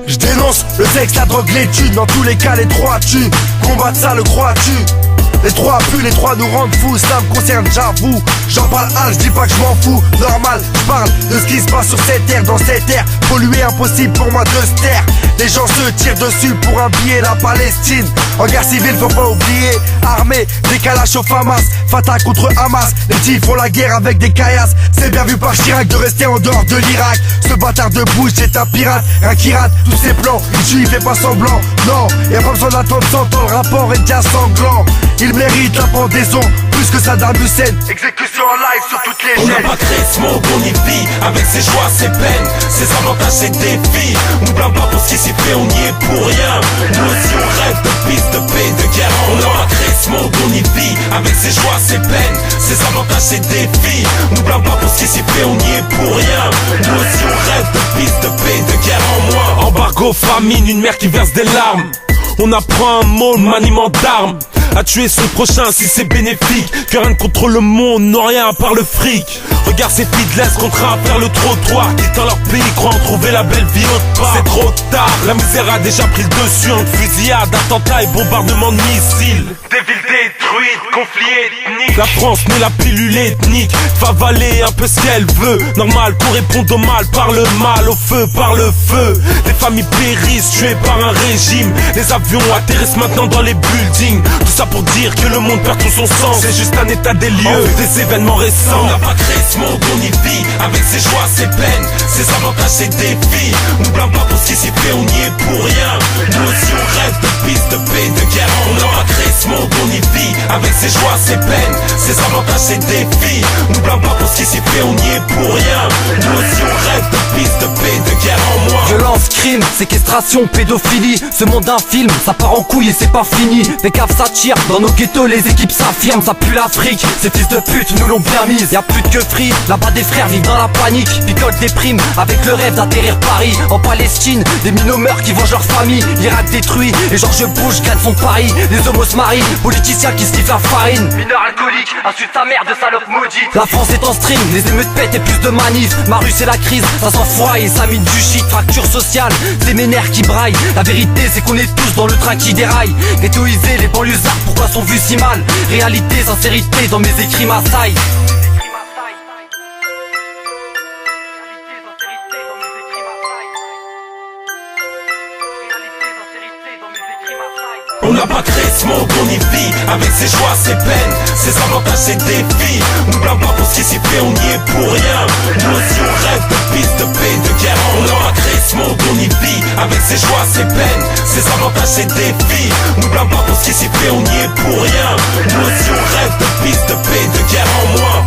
Je dénonce le sexe, la drogue, l'étude. Dans tous les cas les trois tuent. Combattre ça le crois-tu? Les trois puent, les trois nous rendent fous. Ça me concerne, j'avoue. J'en parle je dis pas que je m'en fous. Normal, je parle de ce qui se passe sur cette terre. Dans cette terre, polluer impossible pour moi de se taire. Les gens se tirent dessus pour un billet. La Palestine, en guerre civile faut pas oublier. Armée, des calaches au Hamas. Fatah contre Hamas. Les types font la guerre avec des caillasses. C'est bien vu par Chirac de rester en dehors de l'Irak. Ce bâtard de Bush c'est un pirate. Un qui rate tous ses plans. Il tue, il fait pas semblant. Non, y'a pas besoin d'attendre 100 ans. Le rapport est déjà sanglant. Il mérite la pendaison plus que Saddam Hussein. Exécution en live sur toutes les chaînes. On n'a pas créé ce monde, on y vit. Avec ses joies, ses peines, ses avantages, ses défis. On blâme pas pour ce qui s'y fait, on y est pour rien. Nous aussi on rêve de peace, de paix, de guerre. On n'a pas créé ce monde, on y vit. Avec ses joies, ses peines, ses avantages, ses défis. On blâme pas pour ce qui s'y fait, on y est pour rien. Nous aussi on rêve de peace, de paix, de guerre en moi. Embargo, famine, une mère qui verse des larmes. On apprend un mot, maniement d'armes. À tuer son prochain si c'est bénéfique. Que rien contre le monde, non rien à part le fric. Regarde ces filles de l'Est contraints à faire le trottoir. Quittant leur pays, croient en trouver la belle vie autre part. C'est trop tard, la misère a déjà pris le dessus. Entre fusillades, attentats et bombardements de missiles. Des villes détruites, conflits ethniques. La France met la pilule ethnique. Va avaler un peu ce qu'elle veut. Normal qu'on réponde au mal par le mal, au feu par le feu. Des familles périssent, tuées par un régime. Les avions atterrissent maintenant dans les buildings. Tout ça pour dire que le monde perd tout son sens. C'est juste un état des lieux, des événements récents. On n'a pas créé ce monde, on y vit. Avec ses joies, ses peines, ses avantages, ses défis. On blâme pas pour ce qui s'y fait, on y est pour rien. Nous aussi on rêve de peace, de paix, de guerre. On n'a pas créé ce monde, on y vit. Avec ses joies, ses peines, ses avantages, ses défis. On blâme pas pour ce qui s'y fait, on y est pour rien. Nous aussi on rêve de peace, de paix, de guerre en moi. Violence, crime, séquestration, pédophilie. Ce monde d'un film, ça part en couille et c'est pas fini. Des caves s'attirent, dans nos ghettos les équipes s'affirment. Ça pue l'Afrique, ces fils de pute nous l'ont bien mise. Y'a plus de que free, là-bas des frères vivent dans la panique. Picolent des primes, avec le rêve d'atterrir Paris. En Palestine, des minots meurent qui vengent leur famille. L'Irak détruit, et George Bush gagne son pari. Les homos se marient, politiciens qui sniffent la farine. Mineurs alcooliques, insulte ta mère de salope maudite. La France est en string, les émeutes pètent et plus de manifs. Ma rue c'est la crise, ça s'enfouraille, ça mine du shit. Fracture sociale, c'est mes nerfs qui braillent. La vérité c'est qu'on est tous dans le train qui déraille. Ghettoisés, les banlieusards, pourquoi sont vus si mal? Réalité, sincérité, dans mes écrits m'assaillent. On n'a pas créé ce monde, on y vit. Avec ses joies, ses peines, ses avantages, ses défis. On blâme pas pour ce qui s'y fait, on y est pour rien. Nous aussi on rêve de peace, de paix, de guerre. On n'a pas créé ce monde, on y vit. Avec ses joies, ses peines, ses avantages, ses défis. On blâme pas pour ce qui s'y fait, on y est pour rien. Nous aussi on rêve de peace, de paix, de guerre en moi.